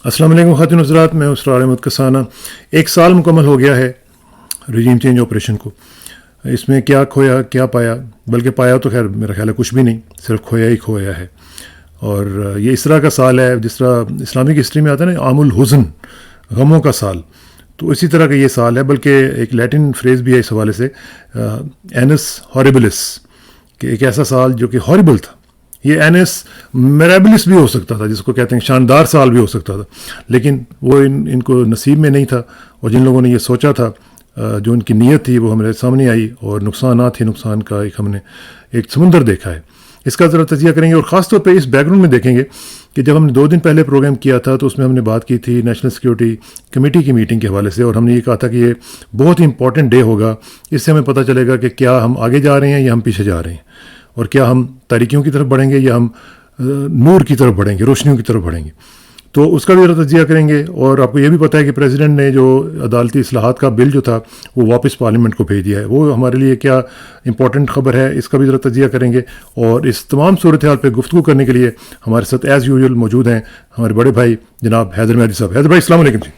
السلام علیکم خواتین حضرات، میں اسرار احمد کسانہ. 1 سال مکمل ہو گیا ہے رجیم چینج آپریشن کو. اس میں کیا کھویا کیا پایا، بلکہ پایا تو خیر میرا خیال ہے کچھ بھی نہیں، صرف کھویا ہی کھویا ہے. اور یہ اس طرح کا سال ہے جس طرح اسلامک ہسٹری میں آتا ہے نا عام الحزن، غموں کا سال، تو اسی طرح کا یہ سال ہے. بلکہ ایک لیٹن فریز بھی ہے اس حوالے سے، اینس ہاربلس، کہ ایک ایسا سال جو کہ ہاربل تھا. یہ اینس میرابلس بھی ہو سکتا تھا، جس کو کہتے ہیں شاندار سال بھی ہو سکتا تھا، لیکن وہ ان کو نصیب میں نہیں تھا. اور جن لوگوں نے یہ سوچا تھا، جو ان کی نیت تھی، وہ ہمارے سامنے آئی، اور نقصانات ہی نقصان کا ہم نے ایک سمندر دیکھا ہے. اس کا ذرا تجزیہ کریں گے، اور خاص طور پہ اس بیک گراؤنڈ میں دیکھیں گے کہ جب ہم نے 2 دن پہلے پروگرام کیا تھا تو اس میں ہم نے بات کی تھی نیشنل سیکورٹی کمیٹی کی میٹنگ کے حوالے سے، اور ہم نے یہ کہا تھا کہ یہ بہت ہی امپورٹنٹ ڈے ہوگا. اس سے ہمیں پتہ چلے گا کہ کیا ہم آگے جا رہے ہیں یا ہم پیچھے جا رہے ہیں، اور کیا ہم تاریکیوں کی طرف بڑھیں گے یا ہم نور کی طرف بڑھیں گے، روشنیوں کی طرف بڑھیں گے. تو اس کا بھی تجزیہ کریں گے. اور آپ کو یہ بھی پتہ ہے کہ پریزیڈنٹ نے جو عدالتی اصلاحات کا بل جو تھا وہ واپس پارلیمنٹ کو بھیج دیا ہے. وہ ہمارے لیے کیا امپورٹنٹ خبر ہے، اس کا بھی ذرا تجزیہ کریں گے. اور اس تمام صورتحال پہ گفتگو کرنے کے لیے ہمارے ساتھ ایز یوزول موجود ہیں ہمارے بڑے بھائی جناب حیدر مہدی صاحب. حیدر بھائی السلام علیکم. جی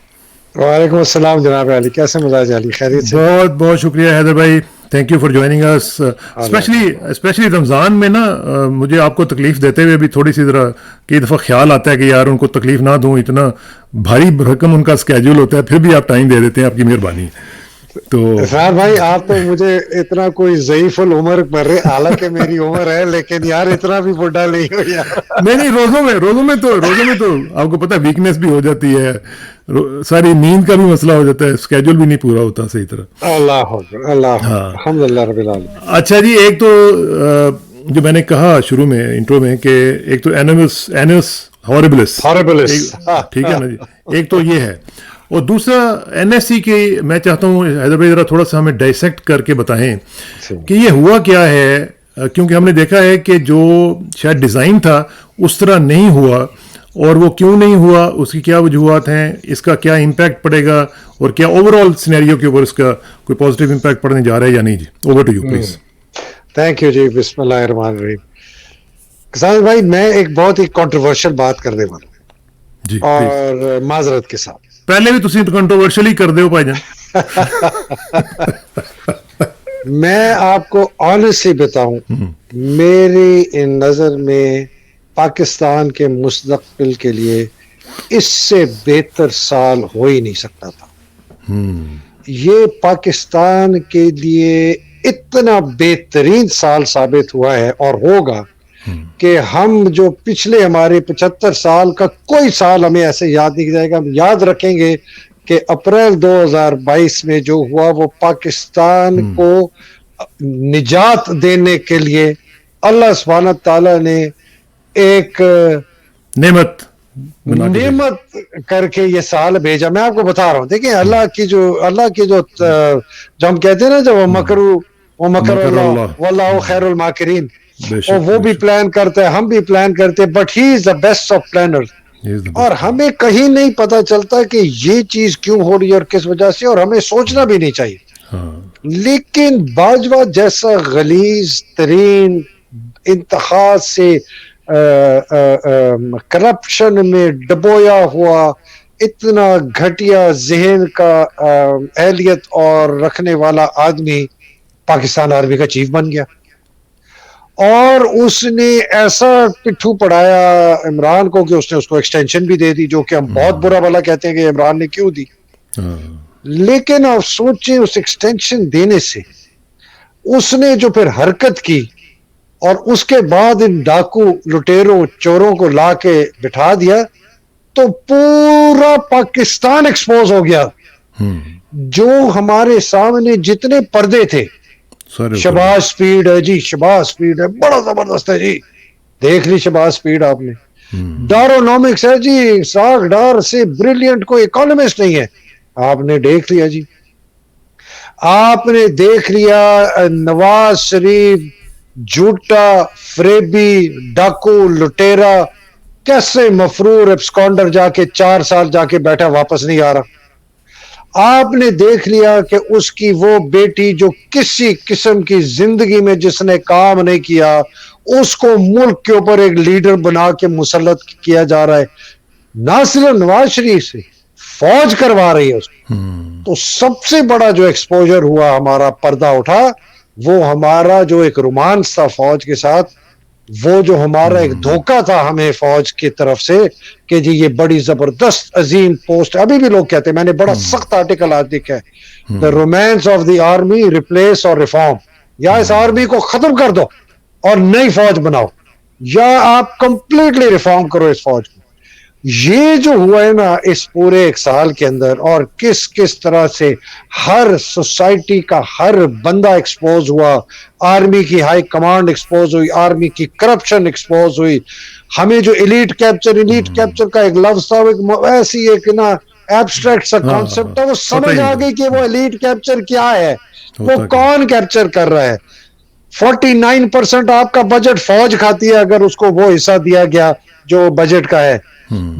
وعلیکم السلام جناب علی، کیسے مزاج علی؟ خیریت سے؟ بہت بہت شکریہ حیدر بھائی، thank you for joining us. Specially Ramzan میں نا مجھے آپ کو تکلیف دیتے ہوئے بھی تھوڑی سی ذرا کئی دفعہ خیال آتا ہے کہ یار ان کو تکلیف نہ دوں، اتنا بھاری رقم ان کا اسکیجول ہوتا ہے، پھر بھی آپ ٹائم دے دیتے ہیں، آپ کی مہربانی. تو اسرار بھای آپ تو مجھے اتنا کوئی ضعیف العمر پر رہے، حالانکہ میری عمر ہے لیکن یار اتنا بھی بڈھا نہیں ہو یار. نہیں، روزوں میں تو آپ کو پتہ ہے ویکنیس بھی ہو جاتی ہے، ساری نیند کا بھی مسئلہ ہو جاتا ہے، اسکیجول بھی نہیں پورا ہوتا صحیح طرح. اللہ اکبر، اللہ اکبر، الحمدللہ رب العالمین. اچھا جی، ایک تو جو میں نے کہا شروع میں انٹرو میں کہ ایک تو اینس ہاربلس، ٹھیک ہے نا جی، ایک تو یہ ہے. اور دوسرا این ایس سی کی میں چاہتا ہوں حیدر بھائی ذرا تھوڑا سا ہمیں ڈائسیکٹ کر کے بتائیں کہ یہ ہوا کیا ہے. کیونکہ ہم نے دیکھا ہے کہ جو شاید ڈیزائن تھا اس طرح نہیں ہوا، اور وہ کیوں نہیں ہوا، اس کی کیا وجوہات ہیں، اس کا کیا امپیکٹ پڑے گا، اور کیا اوور آل سینیریو کے اوپر اس کا کوئی پازیٹیو امپیکٹ پڑنے جا رہا ہے یا نہیں. جی over to you please. Thank you جی، بسم اللہ الرحمن الرحیم. کسان بھائی میں ایک بہت ہی کنٹروورشل بات کرنے والا ہوں جی، اور معذرت کے ساتھ. پہلے بھی تسی کنٹروورشل ہی کر دے ہو بھائی جان. میں آپ کو آنیسٹلی بتاؤں، میری نظر میں پاکستان کے مستقبل کے لیے اس سے بہتر سال ہو ہی نہیں سکتا تھا. یہ پاکستان کے لیے اتنا بہترین سال ثابت ہوا ہے اور ہوگا کہ ہم جو پچھلے ہمارے 75 سال کا کوئی سال ہمیں ایسے یاد نہیں جائے گا. ہم یاد رکھیں گے کہ اپریل 2022 میں جو ہوا وہ پاکستان کو نجات دینے کے لیے اللہ سبحانہ تعالیٰ نے ایک نعمت کر کے یہ سال بھیجا. میں آپ کو بتا رہا ہوں، دیکھیں اللہ کی جو ہم کہتے ہیں نا، جب مکر اللہ واللہ خیر الماکرین، اور وہ بھی پلان کرتا ہے، ہم بھی پلان کرتے ہیں، but he is the best of planner. اور ہمیں کہیں نہیں پتا چلتا کہ یہ چیز کیوں ہو رہی ہے اور کس وجہ سے، اور ہمیں سوچنا بھی نہیں چاہیے. لیکن باجوہ جیسا غلیظ ترین انتہا سے کرپشن میں ڈبویا ہوا اتنا گھٹیا ذہن کا اہلیت اور رکھنے والا آدمی پاکستان آرمی کا چیف بن گیا، اور اس نے ایسا پٹھو پڑھایا عمران کو کہ اس نے اس کو ایکسٹینشن بھی دے دی، جو کہ ہم بہت برا بھلا کہتے ہیں کہ عمران نے کیوں دی. لیکن آپ سوچیں اس ایکسٹینشن دینے سے اس نے جو پھر حرکت کی، اور اس کے بعد ان ڈاکو لٹیروں چوروں کو لا کے بٹھا دیا، تو پورا پاکستان ایکسپوز ہو گیا. جو ہمارے سامنے جتنے پردے تھے، شہباز سپیڈ ہے جی، شہباز سپیڈ ہے، بڑا زبردست ہے جی، دیکھ لی شہباز سپیڈ آپ نے. ڈارونومکس ہے جی، ساکھ ڈار سے بریلینٹ کوئی اکانومسٹ نہیں ہے، آپ نے دیکھ لیا جی. آپ نے دیکھ لیا نواز شریف جھوٹا فریبی ڈاکو لٹیرا کیسے مفرور ایبسکانڈر جا کے 4 سال جا کے بیٹھا، واپس نہیں آ رہا. آپ نے دیکھ لیا کہ اس کی وہ بیٹی جو کسی قسم کی زندگی میں جس نے کام نہیں کیا، اس کو ملک کے اوپر ایک لیڈر بنا کے مسلط کیا جا رہا ہے. نہ صرف نواز شریف سے فوج کروا رہی ہے اس کو. تو سب سے بڑا جو ایکسپوجر ہوا, ہمارا پردہ اٹھا, وہ ہمارا جو ایک رومانس تھا فوج کے ساتھ, وہ جو ہمارا ایک دھوکہ تھا ہمیں فوج کی طرف سے کہ جی یہ بڑی زبردست عظیم پوسٹ. ابھی بھی لوگ کہتے ہیں, میں نے بڑا سخت آرٹیکل آج لکھا ہے, the romance of the army replace اور ریفارم. یا اس آرمی کو ختم کر دو اور نئی فوج بناؤ, یا آپ کمپلیٹلی ریفارم کرو اس فوج کو. یہ جو ہوا ہے نا اس پورے ایک سال کے اندر, اور کس طرح سے ہر سوسائٹی کا ہر بندہ ایکسپوز ہوا, آرمی کی ہائی کمانڈ ایکسپوز ہوئی, آرمی کی کرپشن ایکسپوز ہوئی. ہمیں جو ایلیٹ کیپچر کا ایک لفظ تھا, ایسی ایک نا ایبسٹریکٹ سا کانسیپٹ تھا, وہ سمجھ آ گئی کہ وہ ایلیٹ کیپچر کیا ہے, وہ کون کیپچر کر رہا ہے. 49% آپ کا بجٹ فوج کھاتی ہے اگر اس کو وہ حصہ دیا گیا جو بجٹ کا ہے.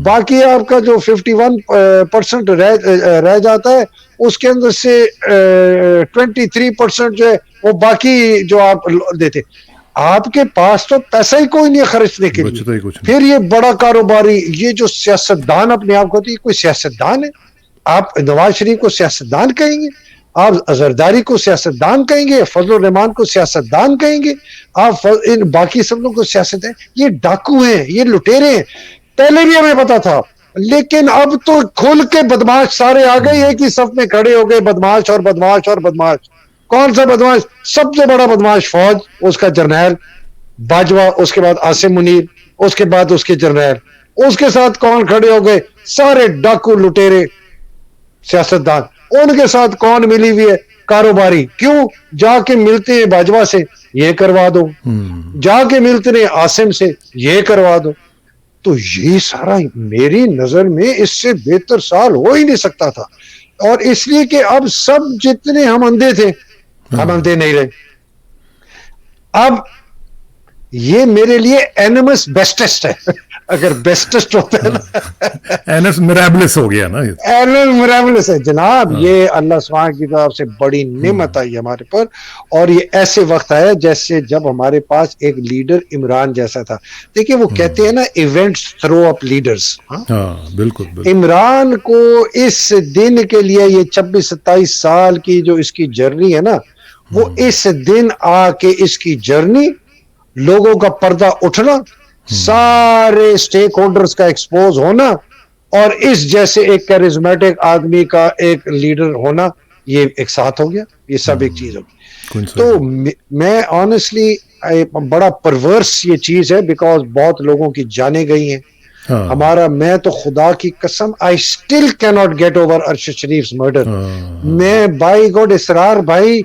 باقی آپ کا جو 51% رہ جاتا ہے, اس کے اندر سے 23% جو ہے وہ باقی جو آپ دیتے. آپ کے پاس تو پیسہ ہی کوئی نہیں ہے خرچنے کے لیے. پھر یہ بڑا کاروباری, یہ جو سیاستدان اپنے آپ کو ہوتی ہے, کوئی سیاستدان ہے؟ آپ نواز شریف کو سیاستدان کہیں گے, آپ زرداری کو سیاستدان کہیں گے, فضل الرحمان کو سیاستدان کہیں گے, آپ ان باقی سب لوگوں کو سیاستدان. یہ ڈاکو ہیں, یہ لٹیرے ہیں, پہلے بھی ہمیں پتا تھا, لیکن اب تو کھل کے بدماش سارے آ گئے ہیں کہ صف میں کھڑے ہو گئے, بدماش اور بدماش اور بدماش. کون سا بدماش؟ سب سے بڑا بدماش فوج, اس کا جرنیل باجوہ, اس کے بعد عاصم منیر, اس کے بعد اس کے جرنیل, اس کے ساتھ کون کھڑے ہو گئے؟ سارے ڈاکو لٹیرے سیاستدان. ان کے ساتھ کون ملی ہوئی ہے؟ کاروباری. کیوں؟ جا کے ملتے ہیں باجوہ سے, یہ کروا دو, جا کے ملتے ہیں عاصم سے, یہ کروا دو. تو یہ سارا میری نظر میں اس سے بہتر سال ہو ہی نہیں سکتا تھا. اور اس لیے کہ اب سب جتنے ہم اندھے تھے, ہم اندھے نہیں رہے. اب یہ میرے لیے اینمس بیسٹسٹ ہے, اگر بیسٹسٹ ہوتا ہے نا, اینس میرابلس ہو گیا نا, اینس میرابلس ہے جناب. یہ اللہ سبحانہ کی طرف سے بڑی نعمت آئی ہمارے پر, اور یہ ایسے وقت آیا جیسے جب ہمارے پاس ایک لیڈر عمران جیسا تھا. دیکھیں وہ کہتے ہیں نا ایونٹس تھرو اپ لیڈرز. بالکل. عمران کو اس دن کے لیے, یہ 26-27 سال کی جو اس کی جرنی ہے نا, وہ اس دن آ کے اس کی جرنی, لوگوں کا پردہ اٹھنا, سارے سٹیک ہولڈرز کا ایکسپوز ہونا, اور اس جیسے ایک کیریزمیٹک آدمی کا ایک لیڈر ہونا, یہ ایک ساتھ ہو گیا. یہ سب ایک چیز ہوگی. تو میں آنیسٹلی بڑا پرورس یہ چیز ہے, بیکاز بہت لوگوں کی جانیں گئی ہیں. ہمارا, میں تو خدا کی قسم, I still can not get over Arshad Sharif's murder. میں بائی گاڈ اسرار بھائی,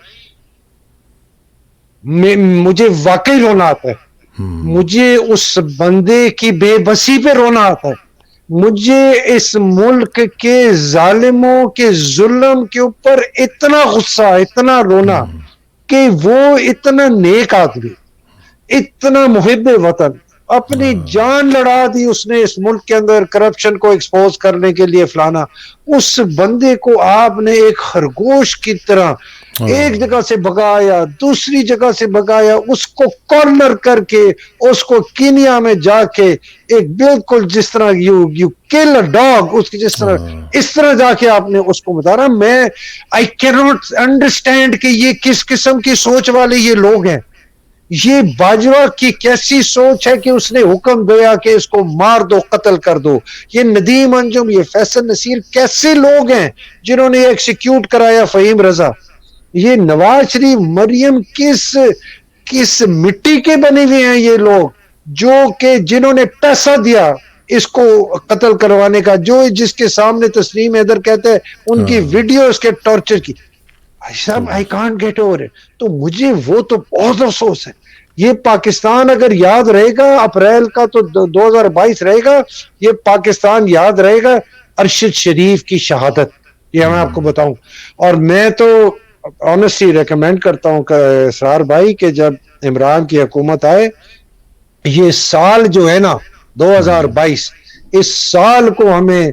مجھے واقعی رونا آتا ہے. مجھے اس بندے کی بے بسی پہ رونا آتا ہے. مجھے اس ملک کے ظالموں کے ظلم کے اوپر اتنا غصہ, اتنا رونا, کہ وہ اتنا نیک آدمی, اتنا محب وطن, اپنی جان لڑا دی اس نے اس ملک کے اندر کرپشن کو ایکسپوز کرنے کے لیے فلانا. اس بندے کو آپ نے ایک خرگوش کی طرح ایک جگہ سے بھگایا, دوسری جگہ سے بھگایا, اس کو کارنر کر کے, اس کو کینیا میں جا کے ایک بالکل جس طرح یو کل اے ڈاگ, اس کی جس طرح اس طرح جا کے آپ نے اس کو بتا رہا. میں آئی کین ناٹ انڈرسٹینڈ کہ یہ کس قسم کی سوچ والے یہ لوگ ہیں. یہ باجوہ کی کیسی سوچ ہے کہ اس نے حکم دیا کہ اس کو مار دو, قتل کر دو. یہ ندیم انجم, یہ فیصل نصیر کیسے لوگ ہیں جنہوں نے ایکسیکیوٹ کرایا فہیم رضا. یہ نواز شریف, مریم, کس مٹی کے بنے ہوئے ہیں یہ لوگ, جو کہ جنہوں نے پیسہ دیا اس کو قتل کروانے کا, جو جس کے سامنے تسلیم حیدر کہتے ہیں ان کی ویڈیو اس کے ٹارچر کی. I can't get over it. تو مجھے وہ تو بہت افسوس ہے. یہ پاکستان اگر یاد رہے گا, اپریل کا تو 2022 رہے گا, یہ پاکستان یاد رہے گا ارشد شریف کی شہادت. یہ میں آپ کو بتاؤں, اور میں تو آنیسٹلی ریکمینڈ کرتا ہوں کہ اسرار بھائی, کہ جب عمران کی حکومت آئے, یہ سال جو ہے نا 2022, اس سال کو ہمیں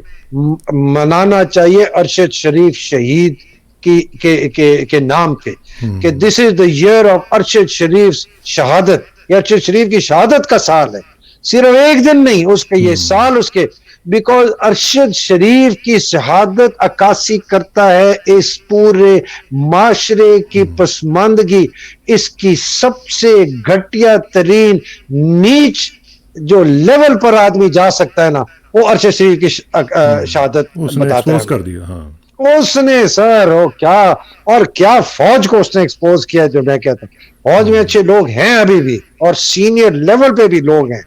منانا چاہیے ارشد شریف شہید کے نام پہ, کہ دس از دا ایئر آف ارشد شریف شہادت. یہ ارشد شریف کی شہادت کا سال ہے, صرف ایک دن نہیں, اس کے یہ سال اس کے بیکاز ارشد شریف کی شہادت عکاسی کرتا ہے اس پورے معاشرے کی پسماندگی، اس کی سب سے گھٹیا ترین نیچ جو لیول پر آدمی جا سکتا ہے نا، وہ ارشد شریف کی شہادت اس نے بتاتا ایکسپوز ہے. کر دیا. ہاں اس نے سر وہ کیا اور کیا فوج کو اس نے ایکسپوز کیا. جو میں کہتا ہوں فوج میں اچھے لوگ ہیں ابھی بھی، اور سینئر لیول پہ بھی لوگ ہیں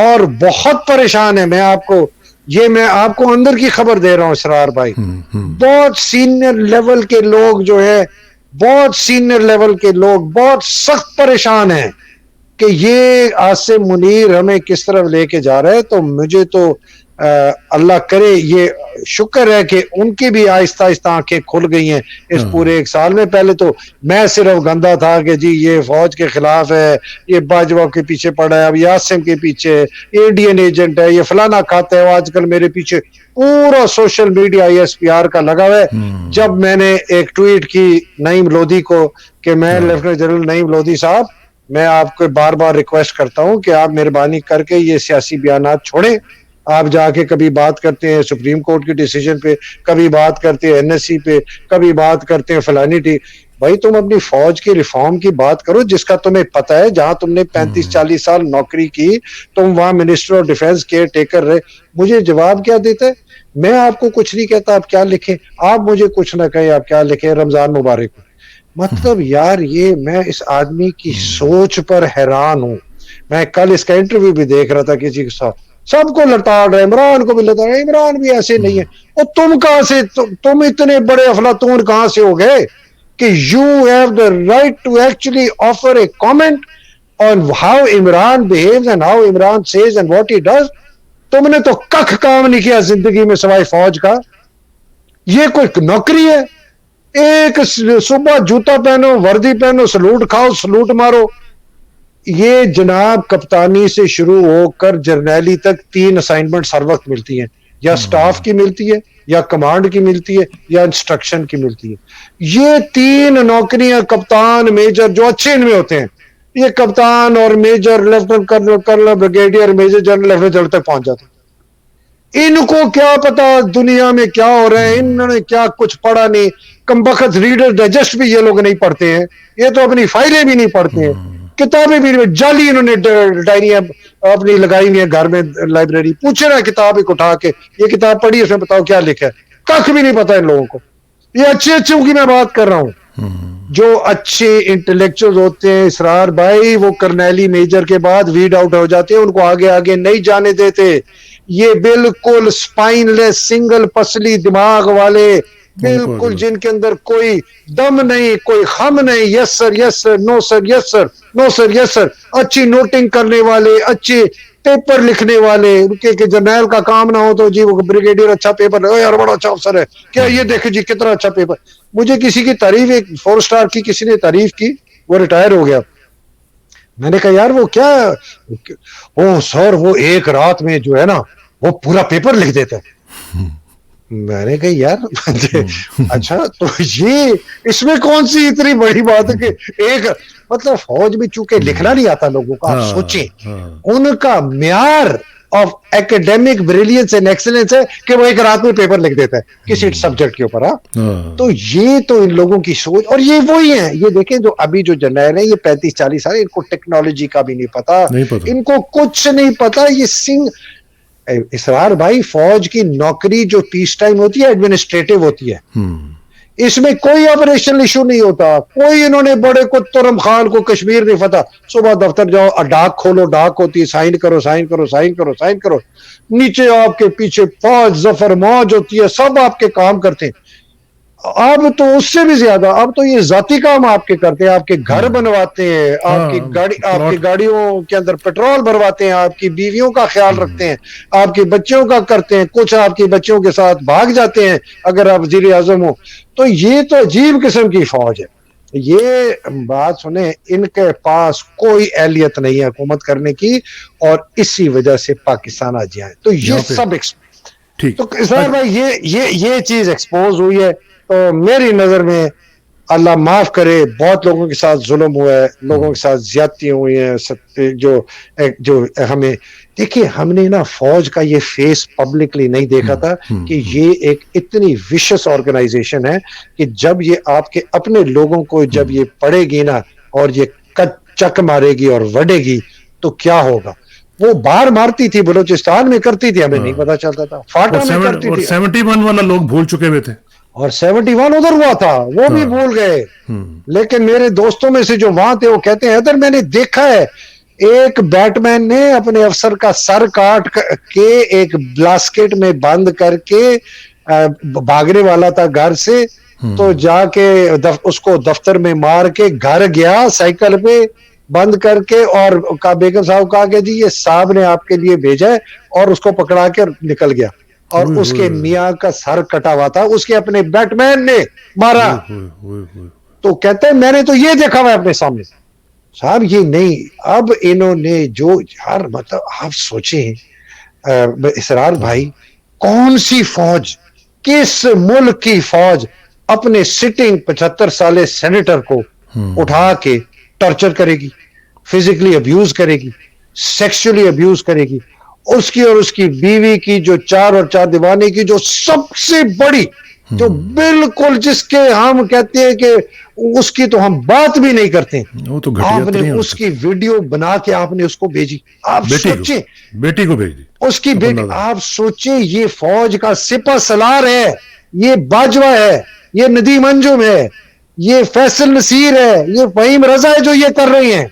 اور بہت پریشان ہیں. میں آپ کو اندر کی خبر دے رہا ہوں اسرار بھائی، بہت سینئر لیول کے لوگ جو ہے، بہت سینئر لیول کے لوگ بہت سخت پریشان ہیں کہ یہ عاصم منیر ہمیں کس طرف لے کے جا رہا ہے. تو مجھے تو اللہ کرے، یہ شکر ہے کہ ان کی بھی آہستہ آہستہ آنکھیں کھل گئی ہیں اس پورے ایک سال میں. پہلے تو میں صرف گندا تھا کہ جی یہ فوج کے خلاف ہے، یہ باجوہ کے پیچھے پڑا ہے، اب یہ عاصم کے پیچھے، یہ انڈین ایجنٹ ہے، یہ فلانا کھاتا ہے. آج کل میرے پیچھے پورا سوشل میڈیا ESPR کا لگا ہوا ہے. جب میں نے ایک ٹویٹ کی نعیم لودھی کو کہ میں لیفٹیننٹ جنرل نعیم لودھی صاحب، میں آپ کو بار بار ریکویسٹ کرتا ہوں کہ آپ مہربانی کر کے یہ سیاسی بیانات چھوڑیں. آپ جا کے کبھی بات کرتے ہیں سپریم کورٹ کی ڈیسیجن پہ، کبھی بات کرتے ہیں NSC پہ، کبھی بات کرتے ہیں فلانی ٹی. بھائی تم اپنی فوج کی ریفارم کی بات کرو جس کا تمہیں پتہ ہے، جہاں تم نے 35-40 سال نوکری کی، تم وہاں minister of defence care taker رہے. مجھے جواب کیا دیتے؟ میں آپ کو کچھ نہیں کہتا آپ کیا لکھیں، آپ مجھے کچھ نہ کہیں آپ کیا لکھیں، رمضان مبارک. مطلب یار یہ میں اس آدمی کی سوچ پر حیران ہوں. میں کل اس کا انٹرویو بھی دیکھ رہا تھا کسی کے ساتھ، سب کو لتاڑ رہے، عمران کو بھی لتاڑ رہے. عمران بھی ایسے نہیں ہے. اور تم کہاں سے، تم اتنے بڑے افلاطون کہاں سے ہو گئے کہ you have the right to actually offer a comment on how Imran behaves and how Imran says and what he does. تم نے تو کخ کام نہیں کیا زندگی میں سوائے فوج کا. یہ کوئی نوکری ہے؟ ایک صبح جوتا پہنو، وردی پہنو، سلوٹ کھاؤ، سلوٹ مارو. یہ جناب کپتانی سے شروع ہو کر جرنیلی تک 3 اسائنمنٹ ہر وقت ملتی ہیں، یا سٹاف کی ملتی ہے، یا کمانڈ کی ملتی ہے، یا انسٹرکشن کی ملتی ہے. یہ 3 نوکریاں کپتان میجر جو اچھے ان میں ہوتے ہیں، یہ کپتان اور major, lieutenant colonel, brigadier, major general, lieutenant general تک پہنچ جاتے ہیں. ان کو کیا پتا دنیا میں کیا ہو رہا ہے، انہوں نے کیا کچھ پڑھا نہیں. کمبخت ریڈر ڈائجسٹ بھی یہ لوگ نہیں پڑھتے ہیں، یہ تو اپنی فائلیں بھی نہیں پڑھتے ہیں، کتابیں بھی جعلی انہوں نے ڈائریاں اپنی لگائی ہوئی ہیں گھر میں لائبریری. پوچھے نا کتاب ایک اٹھا کے یہ کتاب پڑھی، اس میں بتاؤ کیا لکھا ہے، کخ بھی نہیں پتا ان لوگوں کو. یہ اچھے اچھوں کی میں بات کر رہا ہوں، جو اچھے انٹلیکچوئل ہوتے ہیں اسرار بھائی، وہ کرنیلی میجر کے بعد ویڈ آؤٹ ہو جاتے ہیں، ان کو آگے آگے نہیں جانے دیتے. یہ بالکل سپائن لیس سنگل پسلی دماغ والے، بالکل جن کے اندر کوئی دم نہیں، کوئی خم نہیں، یس سر یس سر، نو سر یس سر، نو سر یس سر. اچھی نوٹنگ کرنے والے، اچھے پیپر لکھنے والے، کہ جرنیل کا کام نہ ہو تو جی وہ بریگیڈیئر اچھا پیپر، یار بڑا اچھا افسر ہے، کیا یہ دیکھیں جی کتنا اچھا پیپر. مجھے کسی کی تعریف، ایک 4 سٹار کی کسی نے تعریف کی، وہ ریٹائر ہو گیا. میں نے کہا یار وہ کیا، او سر وہ ایک رات میں جو ہے نا وہ پورا پیپر لکھ دیتا ہے. میں نے کہا یار اچھا تو یہ اس میں کون سی اتنی بڑی بات ہے کہ ایک، مطلب فوج میں چونکہ لکھنا نہیں آتا لوگوں کو، آپ سوچیں ان کا معیار آف ایکڈیمک بریلینس اینڈ ایکسلنس ہے کہ وہ ایک رات میں پیپر لکھ دیتا ہے کسی سبجیکٹ کے اوپر. تو یہ تو ان لوگوں کی سوچ، اور یہ وہی ہیں، یہ دیکھیں جو ابھی جو جرنیل ہیں یہ 35-40 سال، ان کو ٹیکنالوجی کا بھی نہیں پتا، ان کو کچھ نہیں پتا. یہ اسرار بھائی فوج کی نوکری جو پیس ٹائم ہوتی ہے ایڈمنسٹریٹو ہوتی ہے، اس میں کوئی آپریشن ایشو نہیں ہوتا. کوئی انہوں نے بڑے کو ترم خان کو کشمیر نہیں فتح، صبح دفتر جاؤ، ڈاک کھولو، ڈاک ہوتی ہے، سائن کرو سائن کرو سائن کرو سائن کرو، نیچے آپ کے پیچھے 5 ظفر موج ہوتی ہے، سب آپ کے کام کرتے ہیں. اب تو اس سے بھی زیادہ، اب تو یہ ذاتی کام آپ کے کرتے ہیں، آپ کے گھر بنواتے ہیں، آپ کی گاڑیوں کے اندر پیٹرول بھرواتے ہیں، آپ کی بیویوں کا خیال رکھتے ہیں، آپ کے بچوں کا کرتے ہیں، کچھ آپ کے بچوں کے ساتھ بھاگ جاتے ہیں اگر آپ وزیر اعظم ہو. تو یہ تو عجیب قسم کی فوج ہے. یہ بات سنیں، ان کے پاس کوئی اہلیت نہیں ہے حکومت کرنے کی، اور اسی وجہ سے پاکستان آج آئے. تو یہ سب تو اسرار بھائی یہ چیز ایکسپوز ہوئی ہے. تو میری نظر میں اللہ معاف کرے بہت لوگوں کے ساتھ ظلم ہوا ہے, لوگوں کے ساتھ زیادتی ہوئی ہیں, جو ہمیں دیکھیے, ہم نے نا فوج کا یہ فیس پبلکلی نہیں دیکھا تھا کہ یہ ایک اتنی وشس آرگنائزیشن ہے کہ جب یہ آپ کے اپنے لوگوں کو جب یہ پڑے گی نا اور یہ چک مارے گی اور وڈے گی تو کیا ہوگا. وہ باہر مارتی تھی, بلوچستان میں کرتی تھی, ہمیں نہیں پتا چلتا تھا, فاٹا میں کرتی تھی, 71 والا لوگ بھول چکے ہوئے تھے, اور 71 ادھر ہوا تھا وہ بھی بھول گئے. لیکن میرے دوستوں میں سے جو وہاں تھے وہ کہتے ہیں ادھر میں نے دیکھا ہے ایک بیٹ مین نے اپنے افسر کا سر کاٹ کے ایک بلاسکٹ میں بند کر کے بھاگنے والا تھا گھر سے, تو جا کے اس کو دفتر میں مار کے گھر گیا سائیکل پہ بند کر کے, اور بیگم صاحب کہا کہ جی یہ صاحب نے آپ کے لیے بھیجا ہے, اور اس کو پکڑا کے نکل گیا, اور اس کے میاں کا سر کٹا ہوا تھا, اس کے اپنے بیٹ مین نے مارا. تو کہتے ہیں میں نے تو یہ دیکھا ہوا اپنے سامنے. صاحب یہ نہیں, اب انہوں نے جو یار مطلب آپ سوچیں اسرار بھائی, کون سی فوج, کس ملک کی فوج اپنے سٹنگ 75 سالے سینیٹر کو اٹھا کے ٹارچر کرے گی, فزیکلی ابیوز کرے گی, سیکسولی ابیوز کرے گی, اس کی اور اس کی بیوی کی جو 4 اور 4 دیوانے کی جو سب سے بڑی, جو بالکل جس کے ہم کہتے ہیں کہ اس کی تو ہم بات بھی نہیں کرتے, آپ نے اس کی ویڈیو بنا کے آپ نے اس کو بھیجی. آپ سوچیں, بیٹی کو بھیج دی, اس کی بیٹی, آپ سوچیں یہ فوج کا سپہ سالار ہے, یہ باجوہ ہے, یہ ندیم انجم ہے, یہ فیصل نصیر ہے, یہ فہیم رضا ہے جو یہ کر رہی ہیں.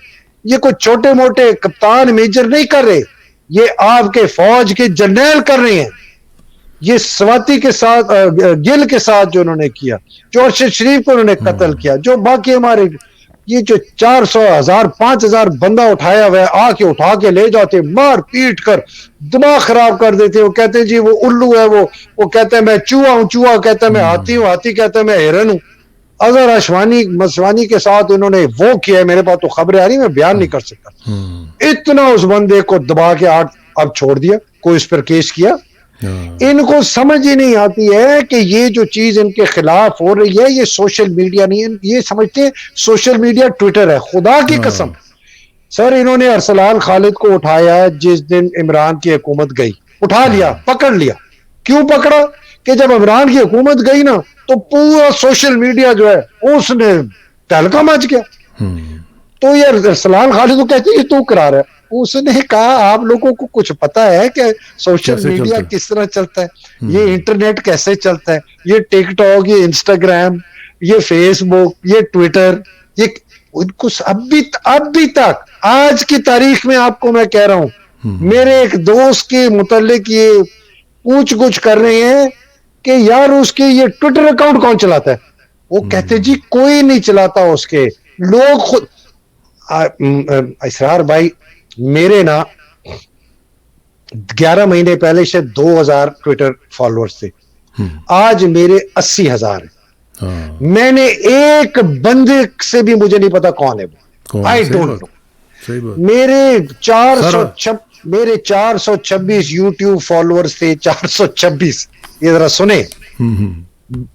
یہ کوئی چھوٹے موٹے کپتان میجر نہیں کر رہے, یہ آپ کے فوج کے جرنیل کر رہے ہیں. یہ سواتی کے ساتھ گل کے ساتھ جو انہوں نے کیا, جو ارشد شریف کو انہوں نے قتل کیا, جو باقی ہمارے یہ جو 400,000 5,000 بندہ اٹھایا ہوا ہے, آ کے اٹھا کے لے جاتے, مار پیٹ کر دماغ خراب کر دیتے. وہ کہتے ہیں جی وہ الو ہے, وہ کہتے ہیں میں چوہا ہوں, چوہا کہتا ہے میں ہاتھی ہوں, ہاتھی کہتا ہے میں ہرن ہوں. اظہر مسوانی کے ساتھ انہوں نے وہ کیا ہے, میرے پاس تو خبریں آ رہی, میں بیان نہیں کر سکتا. اتنا اس بندے کو دبا کے اب چھوڑ دیا, کوئی اس پر کیس کیا. ان کو سمجھ ہی نہیں آتی ہے کہ یہ جو چیز ان کے خلاف ہو رہی ہے یہ سوشل میڈیا نہیں ہے, یہ سمجھتے ہیں سوشل میڈیا ٹویٹر ہے. خدا کی قسم سر, انہوں نے ارسلان خالد کو اٹھایا جس دن عمران کی حکومت گئی, اٹھا لیا, پکڑ لیا. کیوں پکڑا کہ جب عمران کی حکومت گئی نا تو پورا سوشل میڈیا جو ہے اس نے تہلکہ مچ گیا. تو یہ ارسلان خالد کو کہتے ہیں تو کرا رہا ہے. اس نے کہا آپ لوگوں کو کچھ پتا ہے کہ سوشل میڈیا کس طرح چلتا ہے, یہ انٹرنیٹ کیسے چلتا ہے, یہ ٹک ٹاک, یہ انسٹاگرام, یہ فیس بک, یہ ٹویٹر, یہ ان کو اب بھی تک آج کی تاریخ میں آپ کو میں کہہ رہا ہوں, میرے ایک دوست کے متعلق یہ پوچھ گچھ کر رہے ہیں کہ یار اس کے یہ ٹویٹر اکاؤنٹ کون چلاتا ہے. وہ کہتے جی کوئی نہیں چلاتا اس کے, لوگ خود. اسرار بھائی میرے نا 11 مہینے پہلے شاید 2,000 ٹویٹر فالوورز تھے, آج میرے 80,000 ہیں. میں نے ایک بندے سے بھی مجھے نہیں پتا کون ہے وہ, آئی ڈونٹ نو. میرے 426 یوٹیوب فالوورز تھے, 426. یہ ذرا سنیں,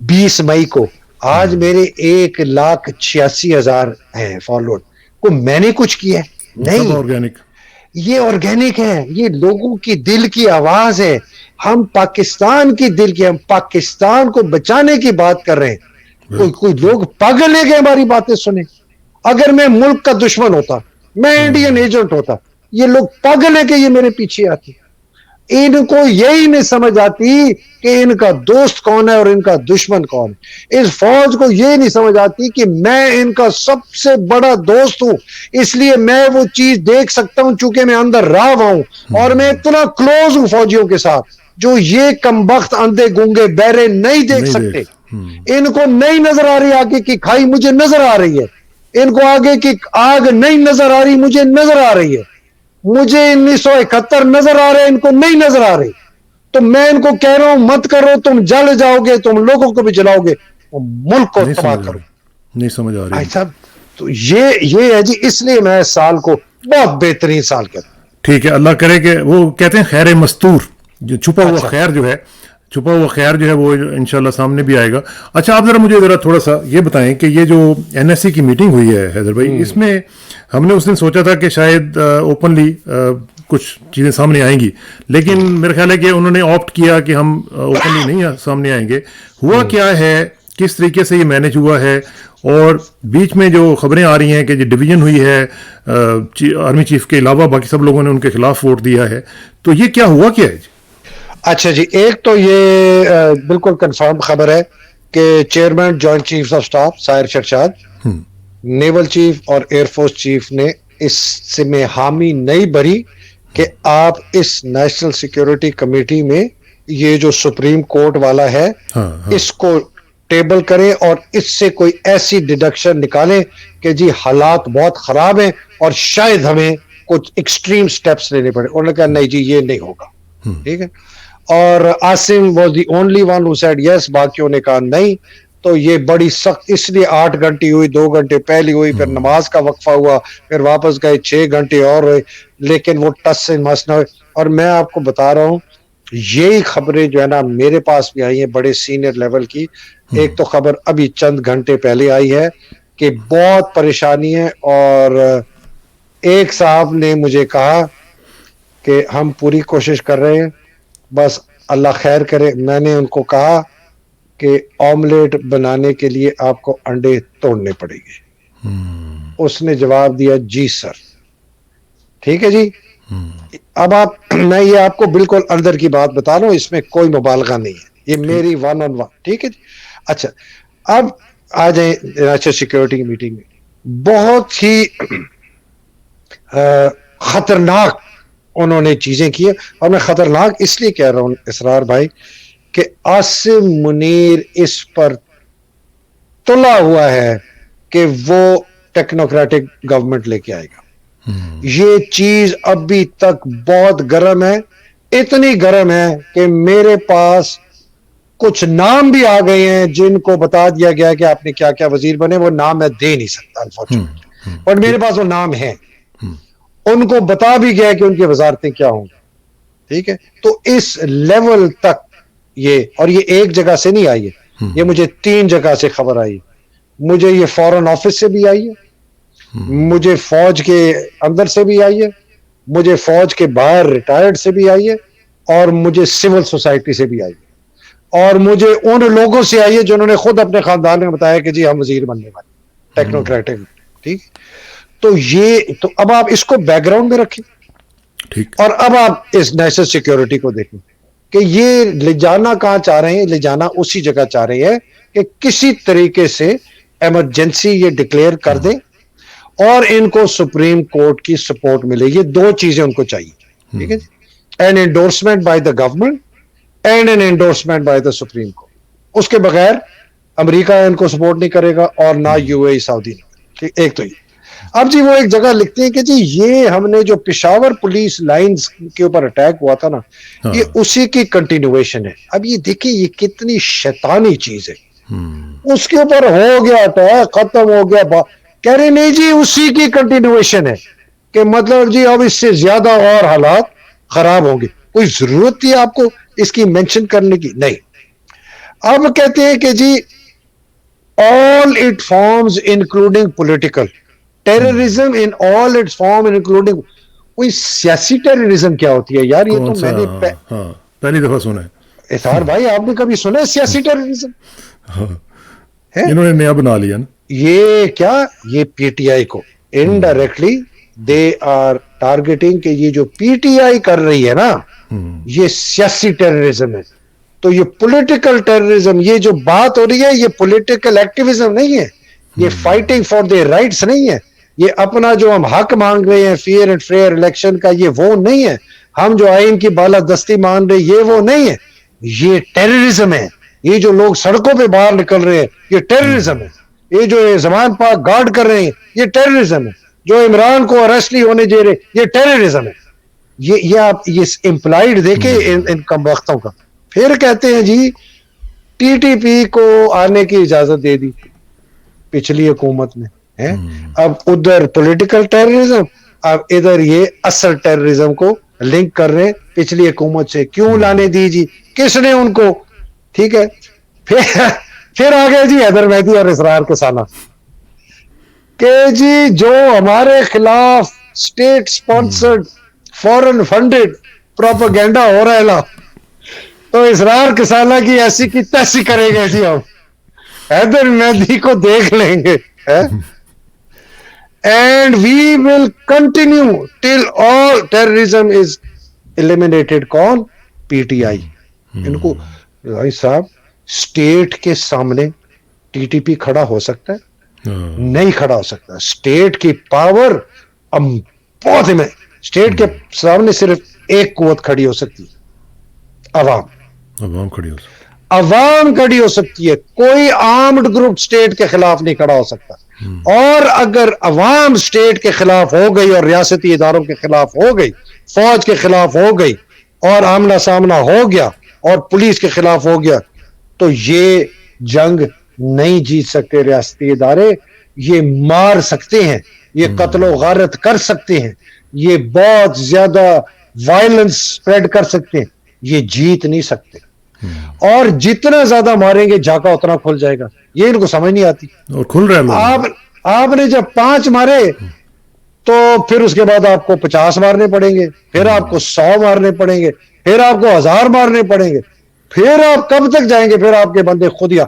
20 مئی کو آج میرے 1,86,000 ہیں فالوور. کو میں نے کچھ کیا ہے نہیں, آرگینک, یہ آرگینک ہے, یہ لوگوں کی دل کی آواز ہے. ہم پاکستان کی دل کی, ہم پاکستان کو بچانے کی بات کر رہے ہیں. کوئی لوگ پاگل ہے کہ ہماری باتیں سنیں. اگر میں ملک کا دشمن ہوتا, میں انڈین ایجنٹ ہوتا, یہ لوگ پاگل ہے کہ یہ میرے پیچھے آتی. ان کو یہی نہیں سمجھ آتی کہ ان کا دوست کون ہے اور ان کا دشمن کون ہے. اس فوج کو یہ نہیں سمجھ آتی کہ میں ان کا سب سے بڑا دوست ہوں, اس لیے میں وہ چیز دیکھ سکتا ہوں چونکہ میں اندر رہا ہوا ہوں, اور میں اتنا کلوز ہوں فوجیوں کے ساتھ جو یہ کمبخت اندھے گونگے بہرے نہیں دیکھ سکتے. ان کو نہیں نظر آ رہی آگے کی کھائی, مجھے نظر آ رہی ہے. ان کو آگے کی آگ نہیں نظر آ رہی, مجھے نظر آ رہی ہے. مجھے 1971 نظر آ رہے, ان کو نہیں نظر آ رہی. تو میں ان کو کہہ رہا ہوں مت کرو, تم جل جاؤ گے, تم لوگوں کو بھی جلاؤ گے, ملک کو تباہ کرو. نہیں سمجھ آ رہی صاحب. تو یہ ہے جی, اس لیے میں اس سال کو بہت بہترین سال کہتا ہوں. ٹھیک ہے, اللہ کرے کہ وہ کہتے ہیں خیر مستور, جو چھپا ہوا خیر جو ہے چھپا ہوا خیر جو ہے وہ انشاءاللہ سامنے بھی آئے گا. اچھا آپ ذرا تھوڑا سا یہ بتائیں کہ یہ جو NSC کی میٹنگ ہوئی ہے حیدر بھائی, اس میں ہم نے اس دن سوچا تھا کہ شاید اوپنلی کچھ چیزیں سامنے آئیں گی, لیکن میرا خیال ہے کہ انہوں نے آپٹ کیا کہ ہم اوپنلی نہیں سامنے آئیں گے. ہوا کیا ہے, کس طریقے سے یہ مینیج ہوا ہے, اور بیچ میں جو خبریں آ رہی ہیں کہ یہ ڈویژن ہوئی ہے آرمی چیف کے علاوہ باقی سب لوگوں نے ان کے خلاف ووٹ دیا ہے, تو یہ کیا ہوا کیا ہے جی؟ اچھا جی, ایک تو یہ بالکل کنفرم خبر ہے کہ chairman joint chief of staff سائر شرشاد, نیول چیف اور ایئر فورس چیف نے اس سے میں حامی نہیں بھری کہ آپ اس نیشنل سیکیورٹی کمیٹی میں یہ جو سپریم کورٹ والا ہے اس کو ٹیبل کریں اور اس سے کوئی ایسی ڈیڈکشن نکالیں کہ جی حالات بہت خراب ہیں اور شاید ہمیں کچھ ایکسٹریم سٹیپس لینے پڑے. انہوں نے کہا نہیں جی یہ نہیں ہوگا, ٹھیک ہے. اور Asim was the only one who said yes, باقیوں نے کہا نہیں. تو یہ بڑی سخت, اس لیے 8 گھنٹے ہوئی, 2 گھنٹے پہلی ہوئی, پھر نماز کا وقفہ ہوا, پھر واپس گئے 6 گھنٹے اور ہوئے, لیکن وہ ٹس سے مس نہ ہوئے. اور میں آپ کو بتا رہا ہوں یہی خبریں جو ہے نا میرے پاس بھی آئی ہیں بڑے سینئر لیول کی. ایک تو خبر ابھی چند گھنٹے پہلے آئی ہے کہ بہت پریشانی ہے, اور ایک صاحب نے مجھے کہا کہ ہم پوری کوشش کر رہے ہیں, بس اللہ خیر کرے. میں نے ان کو کہا کہ آملیٹ بنانے کے لیے آپ کو انڈے توڑنے پڑیں گے. اس نے جواب دیا جی سر, ٹھیک ہے جی. اب میں یہ آپ کو بالکل اندر کی بات بتا رہا ہوں, اس میں کوئی مبالغہ نہیں ہے, یہ میری 1-on-1, ٹھیک ہے جی. اچھا اب آ جائیں نیشنل سیکیورٹی کی میٹنگ میں. بہت ہی خطرناک انہوں نے چیزیں کی, اور میں خطرناک اس لیے کہہ رہا ہوں اسرار بھائی کہ عاصم منیر اس پر تلا ہوا ہے کہ وہ ٹیکنوکریٹک گورنمنٹ لے کے آئے گا. یہ چیز ابھی تک بہت گرم ہے, اتنی گرم ہے کہ میرے پاس کچھ نام بھی آ گئے ہیں جن کو بتا دیا گیا کہ آپ نے کیا کیا وزیر بنے. وہ نام میں دے نہیں سکتا انفارچونیٹلی, اور میرے پاس وہ نام ہیں, ان کو بتا بھی گیا کہ ان کی وزارتیں کیا ہوں گی, ٹھیک ہے. تو اس لیول تک یہ, اور یہ ایک جگہ سے نہیں آئی ہے, یہ مجھے 3 جگہ سے خبر آئی. مجھے یہ فورن آفس سے بھی آئی ہے, مجھے فوج کے اندر سے بھی آئی ہے, مجھے فوج کے باہر ریٹائرڈ سے بھی آئی ہے, اور مجھے سول سوسائٹی سے بھی آئی ہے, اور مجھے ان لوگوں سے آئی ہے جنہوں نے خود اپنے خاندان میں بتایا کہ جی ہم وزیر بننے والے ٹیکنوکریٹک, ٹھیک. تو یہ تو اب آپ اس کو بیک گراؤنڈ میں رکھیں, اور اب آپ اس نیشنل سیکیورٹی کو دیکھیں کہ یہ لے جانا کہاں چاہ رہے ہیں. لے جانا اسی جگہ چاہ رہے ہیں کہ کسی طریقے سے ایمرجنسی یہ ڈکلیئر کر دیں اور ان کو سپریم کورٹ کی سپورٹ ملے. یہ 2 چیزیں ان کو چاہیے, ٹھیک ہے. An endorsement by the government and an endorsement by the supreme court. اس کے بغیر امریکہ ان کو سپورٹ نہیں کرے گا, اور نہ UAE سعودی نے. ایک تو یہ. اب جی وہ ایک جگہ لکھتے ہیں کہ جی یہ ہم نے جو پشاور پولیس لائنز کے اوپر اٹیک ہوا تھا نا, یہ اسی کی کنٹینیویشن ہے. اب یہ دیکھیں یہ کتنی شیطانی چیز ہے. اس کے اوپر ہو گیا اٹیک, ختم ہو گیا, کہہ رہے نہیں جی اسی کی کنٹینیویشن ہے, کہ مطلب جی اب اس سے زیادہ اور حالات خراب ہوں گے. کوئی ضرورت تھی آپ کو اس کی مینشن کرنے کی؟ نہیں. اب کہتے ہیں کہ جی all its forms including political terrorism in all its forms including. کوئی سیاسی ٹیررزم کیا ہوتی ہے یار؟ یہ تو میں نے پہلی دفعہ سنا ہے. اطہار بھائی آپ نے کبھی سنا ہے سیاسی ٹیررزم؟ انہوں نے نیا بنا لیا نا یہ. کیا یہ PTI کو انڈائریکٹلی دے آر ٹارگیٹنگ کہ یہ جو PTI کر رہی ہے نا یہ سیاسی ٹیررزم ہے. تو یہ پولیٹیکل ٹیررزم, یہ جو بات ہو رہی ہے یہ پولیٹیکل ایکٹیویزم نہیں ہے, یہ فائٹنگ فار دیئر رائٹس نہیں ہے, یہ اپنا جو ہم حق مانگ رہے ہیں فیئر اینڈ فیئر الیکشن کا یہ وہ نہیں ہے, ہم جو آئین کی بالادستی مان رہے یہ وہ نہیں ہے, یہ ٹیررزم ہے. یہ جو لوگ سڑکوں پہ باہر نکل رہے ہیں یہ ٹیررزم ہے. یہ جو زمان پاک گارڈ کر رہے ہیں یہ ٹیررزم ہے. جو عمران کو اریسٹ نہیں ہونے دے رہے یہ ٹیررزم ہے. یہ آپ یہ امپلائڈ دیکھیں ان کم وقتوں کا. پھر کہتے ہیں جی TTP کو آنے کی اجازت دے دی پچھلی حکومت نے ہے. اب ادھر پولیٹیکل ٹیررزم, اب ادھر یہ اصل ٹیررزم کو لنک کر رہے ہیں پچھلی حکومت سے کیوں لانے دی جی, کس نے ان کو, ٹھیک ہے. پھر آگے جی حیدر مہدی اور اسرار کسانہ کہ جی جو ہمارے خلاف اسٹیٹ اسپانسرڈ فورن فنڈڈ پروپیگنڈا ہو رہا ہے نا, تو اسرار کسانہ کی ایسی کی تیسی کریں گے جی ہم, حیدر مہدی کو دیکھ لیں گے. And we will continue till all terrorism is eliminated. کون؟ P T I. ان کو بھائی صاحب اسٹیٹ کے سامنے ٹی ٹی پی کھڑا ہو سکتا ہے؟ نہیں کھڑا ہو سکتا. اسٹیٹ کی پاور بہت ہے. اسٹیٹ کے سامنے صرف ایک قوت کھڑی ہو سکتی ہے, عوام کھڑی ہو سکتی, عوام کھڑی ہو سکتی ہے. کوئی آرمڈ گروپ اسٹیٹ کے خلاف نہیں کھڑا ہو سکتا. اور اگر عوام اسٹیٹ کے خلاف ہو گئی اور ریاستی اداروں کے خلاف ہو گئی, فوج کے خلاف ہو گئی اور آمنا سامنا ہو گیا اور پولیس کے خلاف ہو گیا, تو یہ جنگ نہیں جیت سکتے ریاستی ادارے. یہ مار سکتے ہیں, یہ قتل و غارت کر سکتے ہیں, یہ بہت زیادہ وائلنس سپریڈ کر سکتے ہیں, یہ جیت نہیں سکتے. اور جتنا زیادہ ماریں گے جھاکا اتنا کھل جائے گا. یہ ان کو سمجھ نہیں آتی. اور کھل رہا ہے. آپ نے جب 5 مارے تو پھر اس کے بعد آپ کو 50 مارنے پڑیں گے, پھر آپ کو 100 مارنے پڑیں گے, پھر آپ کو 1000 مارنے پڑیں گے, پھر آپ کب تک جائیں گے؟ پھر آپ کے بندے خود یا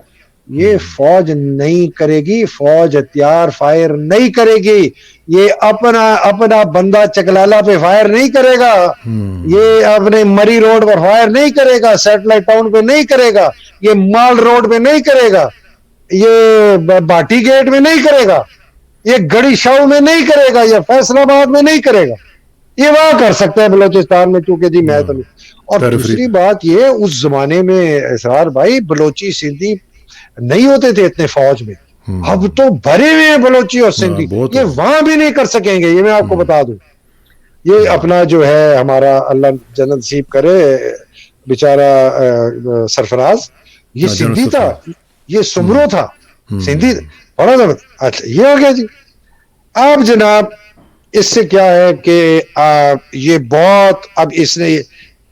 یہ فوج نہیں کرے گی. فوج ہتھیار فائر نہیں کرے گی. یہ اپنا بندہ چکلالا پہ فائر نہیں کرے گا, یہ اپنے مری روڈ پر فائر نہیں کرے گا, سیٹلائٹ ٹاؤن پہ نہیں کرے گا, یہ مال روڈ پہ نہیں کرے گا, یہ باٹی گیٹ میں نہیں کرے گا, یہ گڑی شاؤ میں نہیں کرے گا, یہ فیصل آباد میں نہیں کرے گا. یہ وہاں کر سکتا ہے بلوچستان میں, چونکہ جی میں تو. اور دوسری بات یہ, اس زمانے میں اسرار بھائی بلوچی سندھی نہیں ہوتے تھے اتنے فوج میں. اب تو بھرے ہوئے ہیں بلوچی اور سندھی, یہ وہاں بھی نہیں کر سکیں گے. یہ میں آپ کو بتا دوں. یہ اپنا جو ہے ہمارا اللہ جنت نصیب کرے بیچارہ سرفراز, یہ سندھی تھا, یہ سمرو تھا, سندھی بڑا زبردست. اچھا یہ ہو گیا جی. اب جناب اس سے کیا ہے کہ یہ بہت, اب اس نے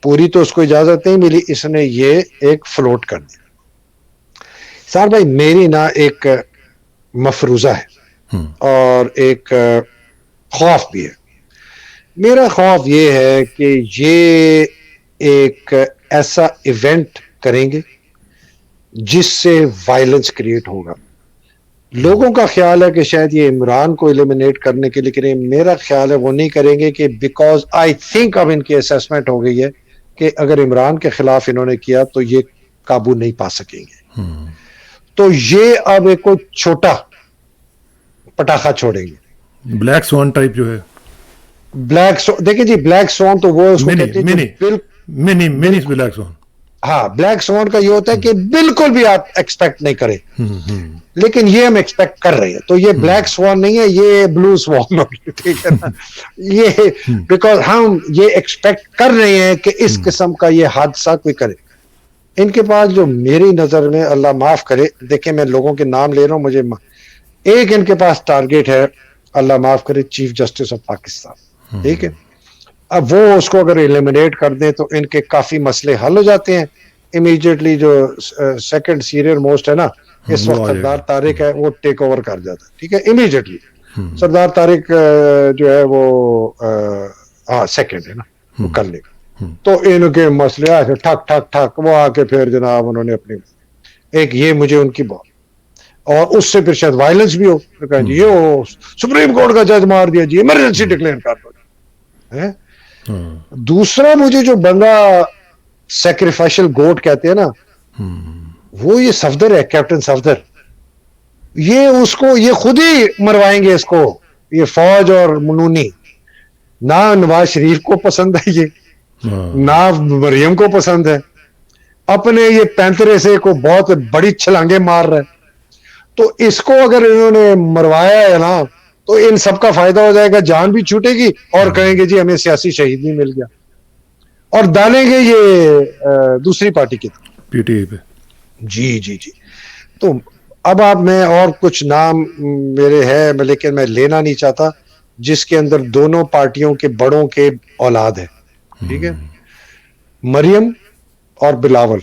پوری تو اس کو اجازت نہیں ملی, اس نے یہ ایک فلوٹ کر دیا. سار بھائی میری نا ایک مفروضہ ہے اور ایک خوف بھی ہے. میرا خوف یہ ہے کہ یہ ایک ایسا ایونٹ کریں گے جس سے وائلنس کریٹ ہوگا. لوگوں کا خیال ہے کہ شاید یہ عمران کو ایلیمنیٹ کرنے کے لیے کریں. میرا خیال ہے وہ نہیں کریں گے, کہ بیکاز آئی تھنک اب ان کی اسیسمنٹ ہو گئی ہے کہ اگر عمران کے خلاف انہوں نے کیا تو یہ قابو نہیں پا سکیں گے. تو یہ اب ایک کوئی چھوٹا پٹاخہ چھوڑیں گے. بلیک سوان ٹائپ جو ہے, بلیک سوان دیکھیں جی, بلیک سوان تو وہ اس کو کہتے ہیں منی بلیک سوان. ہاں بلیک سوان کا یہ ہوتا ہے کہ بالکل بھی آپ ایکسپیکٹ نہیں کریں, لیکن یہ ہم ایکسپیکٹ کر رہے ہیں. تو یہ بلیک سوان نہیں ہے, یہ بلو سوان ہوگی, ٹھیک ہے نا. یہ بیکاز ہم یہ ایکسپیکٹ کر رہے ہیں کہ اس قسم کا یہ حادثہ کوئی کرے. ان کے پاس جو میری نظر میں, اللہ معاف کرے, دیکھیں میں لوگوں کے نام لے رہا ہوں, مجھے ایک ان کے پاس ٹارگیٹ ہے, اللہ معاف کرے, چیف جسٹس آف پاکستان. ٹھیک ہے, اب وہ اس کو اگر ایلیمنیٹ کر دیں تو ان کے کافی مسئلے حل ہو جاتے ہیں امیڈیٹلی. جو سیکنڈ سیریل موسٹ ہے نا اس وقت سردار طارق ہے, وہ ٹیک اوور کر جاتا ہے. ٹھیک ہے, امیڈیٹلی سردار طارق جو ہے وہ سیکنڈ ہے نا, وہ کر لے گا. تو ان کے مسئلے ایسے ٹھک ٹھک ٹھک, وہ آ کے پھر جناب انہوں نے اپنی ایک یہ مجھے ان کی بات, اور اس سے پھر شاید وائلنس بھی ہو. جی یہ سپریم کورٹ کا جج مار دیا جی, ایمرجنسی ڈکلیئر کر دو. دوسرا مجھے جو بندہ سیکریفائشل گوٹ کہتے ہیں نا, وہ یہ صفدر ہے, کیپٹن صفدر. یہ اس کو یہ خود ہی مروائیں گے اس کو, یہ فوج اور منونی. نہ نواز شریف کو پسند ہے یہ, نہ مریم کو پسند ہے. اپنے یہ پینترے سے کو بہت بڑی چھلانگیں مار رہے. تو اس کو اگر انہوں نے مروایا ہے نا, تو ان سب کا فائدہ ہو جائے گا, جان بھی چھوٹے گی, اور کہیں گے جی ہمیں سیاسی شہید نہیں مل گیا, اور ڈالیں گے یہ دوسری پارٹی کی پی ٹی آئی پہ. جی جی جی. تو اب آپ میں اور کچھ نام میرے ہے, لیکن میں لینا نہیں چاہتا, جس کے اندر دونوں پارٹیوں کے بڑوں کے اولاد ہے. ٹھیک ہے, مریم اور بلاول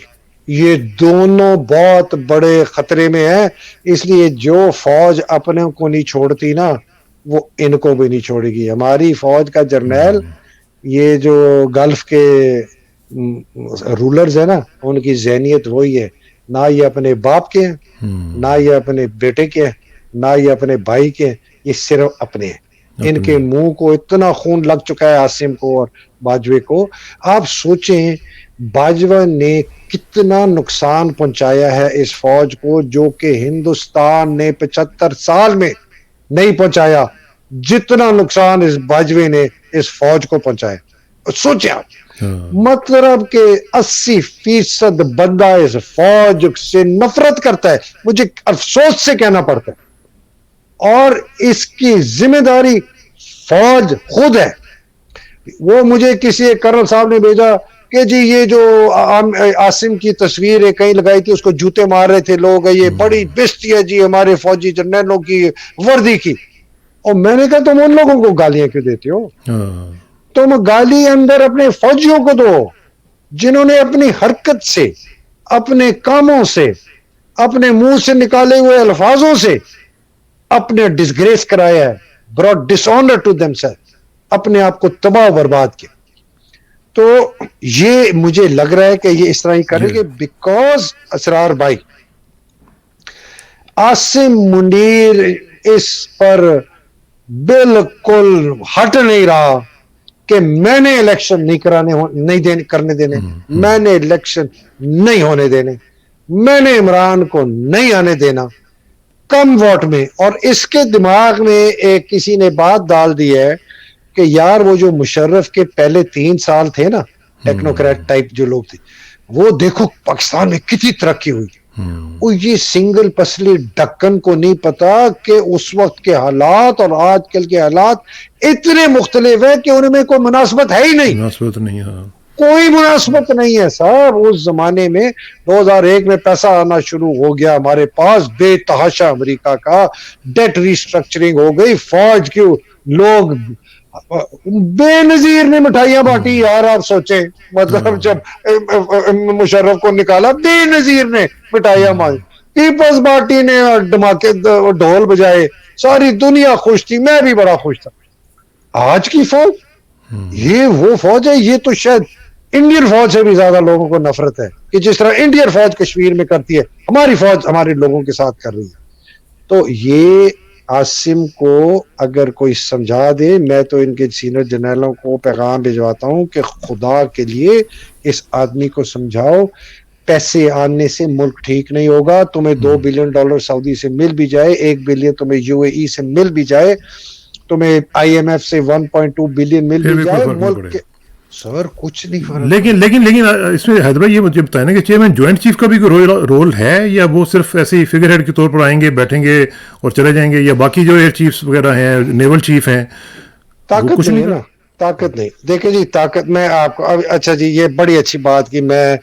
یہ دونوں بہت بڑے خطرے میں ہیں. اس لیے جو فوج اپنے کو نہیں چھوڑتی نا وہ ان کو بھی نہیں چھوڑے گی. ہماری فوج کا جرنیل یہ جو گلف کے رولرز ہیں نا ان کی ذہنیت وہی ہے. نہ یہ اپنے باپ کے ہیں نہ یہ اپنے بیٹے کے ہیں نہ یہ اپنے بھائی کے ہیں, یہ صرف اپنے ہیں. ان کے منہ کو اتنا خون لگ چکا ہے عاصم کو اور باجوے کو. آپ سوچیں باجوہ نے کتنا نقصان پہنچایا ہے اس فوج کو جو کہ ہندوستان نے 75 سال میں نہیں پہنچایا جتنا نقصان اس باجوے نے اس فوج کو پہنچایا. سوچیں آپ, مطلب کہ 80% بندہ اس فوج سے نفرت کرتا ہے. مجھے افسوس سے کہنا پڑتا ہے اور اس کی ذمہ داری فوج خود ہے. وہ مجھے کسی ایک کرنل صاحب نے بھیجا کہ جی یہ جو عاصم کی تصویر کہیں لگائی تھی اس کو جوتے مار رہے تھے لوگ, یہ بڑی بےزتی ہے جی ہمارے فوجی جرنیلوں کی وردی کی. اور میں نے کہا تم ان لوگوں کو گالیاں کیوں دیتے ہو؟ تم گالی اندر اپنے فوجیوں کو دو جنہوں نے اپنی حرکت سے, اپنے کاموں سے, اپنے منہ سے نکالے ہوئے الفاظوں سے اپنے ڈسگریس کرایا ہے, brought dishonor to themselves, اپنے آپ کو تباہ و برباد کیا. تو یہ مجھے لگ رہا ہے کہ یہ اس طرح ہی کریں گے بیکاز اسرار بھائی عاصم منیر اس پر بالکل ہٹ نہیں رہا کہ میں نے الیکشن نہیں کرنے دینے, میں نے الیکشن نہیں ہونے دینے, میں نے عمران کو نہیں آنے دینا کم ووٹ میں. اور اس کے دماغ میں ایک کسی نے بات ڈال دی ہے کہ یار وہ جو مشرف کے پہلے 3 سال تھے نا ٹیکنوکریٹ ٹائپ جو لوگ تھے وہ دیکھو پاکستان میں کتنی ترقی ہوئی. وہ یہ سنگل پسلی ڈکن کو نہیں پتا کہ اس وقت کے حالات اور آج کل کے حالات اتنے مختلف ہیں کہ ان میں کوئی مناسبت ہے ہی نہیں. کوئی مناسبت نہیں ہے صاحب. اس زمانے میں 2001 میں پیسہ آنا شروع ہو گیا ہمارے پاس بے تحاشا, امریکہ کا ڈیٹ ریسٹرکچرنگ ہو گئی, فوج کے لوگ بے نظیر نے مٹھائیاں بانٹی. یار آپ سوچیں مطلب جب مشرف کو نکالا بے نظیر نے مٹھائیاں مانگی, پیپلز پارٹی نے دھماکے ڈھول بجائے, ساری دنیا خوش تھی, میں بھی بڑا خوش تھا. آج کی فوج یہ وہ فوج ہے, یہ تو شاید انڈین فوج سے بھی زیادہ لوگوں کو نفرت ہے کہ جس طرح انڈین فوج کشمیر میں کرتی ہے ہماری فوج ہمارے لوگوں کے ساتھ کر رہی ہے. تو یہ عاصم کو اگر کوئی سمجھا دے, میں تو ان کے سینئر جنرلوں کو پیغام بھجواتا ہوں کہ خدا کے لیے اس آدمی کو سمجھاؤ, پیسے آنے سے ملک ٹھیک نہیں ہوگا. تمہیں $2 بلین سعودی سے مل بھی جائے, 1 بلین تمہیں UAE سے مل بھی جائے, تمہیں IMF سے 1.2 بلین مل بھی جائے, ملک کے سر کچھ نہیں فرق. لیکن اس میں حیدرآباد یہ مجھے بتائیں کہ چیئرمین جوائنٹ چیف کا بھی کوئی رول ہے یا وہ صرف ایسے ہی فگر ہیڈ کے طور پر آئیں گے بیٹھیں گے اور چلے جائیں گے, یا باقی جو ایئر چیفز وغیرہ ہیں نیول چیف ہیں طاقت نہیں نا, طاقت نہیں. دیکھیں جی طاقت میں آپ کو اچھا جی یہ بڑی اچھی بات کی. میں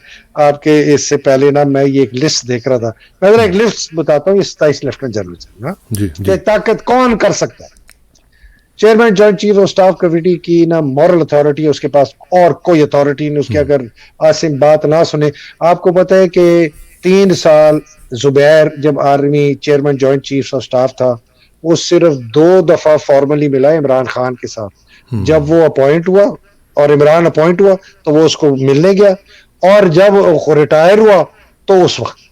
آپ کے اس سے پہلے نا میں یہ ایک لسٹ دیکھ رہا تھا, میں ذرا ایک لسٹ بتاتا ہوں. یہ 27 لیفٹیننٹ جنرل کہ طاقت کون کر سکتا ہے. Chairman joint chief of staff committee کی نا مورل اتھارٹی ہے, اس کے پاس اور کوئی اتھارٹی نہیں. اس کی اگر عاصم بات نہ سنے, آپ کو پتہ ہے کہ 3 سال زبیر جب army chairman joint chief of staff تھا وہ صرف 2 دفعہ فارملی ملا عمران خان کے ساتھ. جب وہ اپوائنٹ ہوا اور عمران اپوائنٹ ہوا تو وہ اس کو ملنے گیا, اور جب وہ ریٹائر ہوا تو اس وقت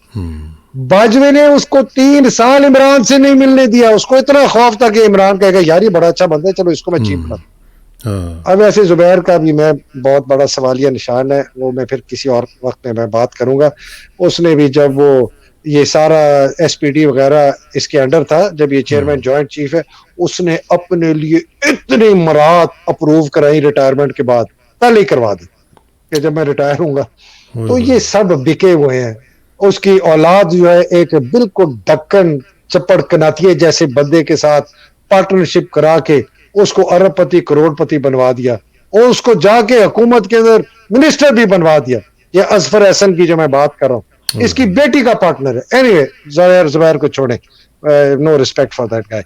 باجوے نے اس کو 3 سال عمران سے نہیں ملنے دیا. اس کو اتنا خوف تھا کہ عمران کہے گا یار یہ بڑا اچھا بندہ ہے, چلو اس کو میں چیف بنا دوں. اب ایسے زبیر کا بھی میں بہت بڑا سوالیہ نشان ہے, وہ میں پھر کسی اور وقت میں بات کروں گا. اس نے بھی جب وہ یہ سارا SPD وغیرہ اس کے انڈر تھا, جب یہ چیئرمین جوائنٹ چیف ہے, اس نے اپنے لیے اتنی مراد اپروو کرائی ریٹائرمنٹ کے بعد, پہلے ہی کروا دی کہ جب میں ریٹائر ہوں گا. تو یہ سب بکے ہوئے ہیں. اس کی اولاد جو ہے ایک بالکل ڈکن چپڑ کناتیے جیسے بندے کے ساتھ پارٹنرشپ کرا کے اس کو ارب پتی کروڑ پتی بنوا دیا, اور اس کو جا کے حکومت کے اندر منسٹر بھی بنوا دیا. یہ اظفر احسن کی جو میں بات کر رہا ہوں اس کی بیٹی کا پارٹنر ہے. اینی وے زبیر کو چھوڑیں, no respect for that guy.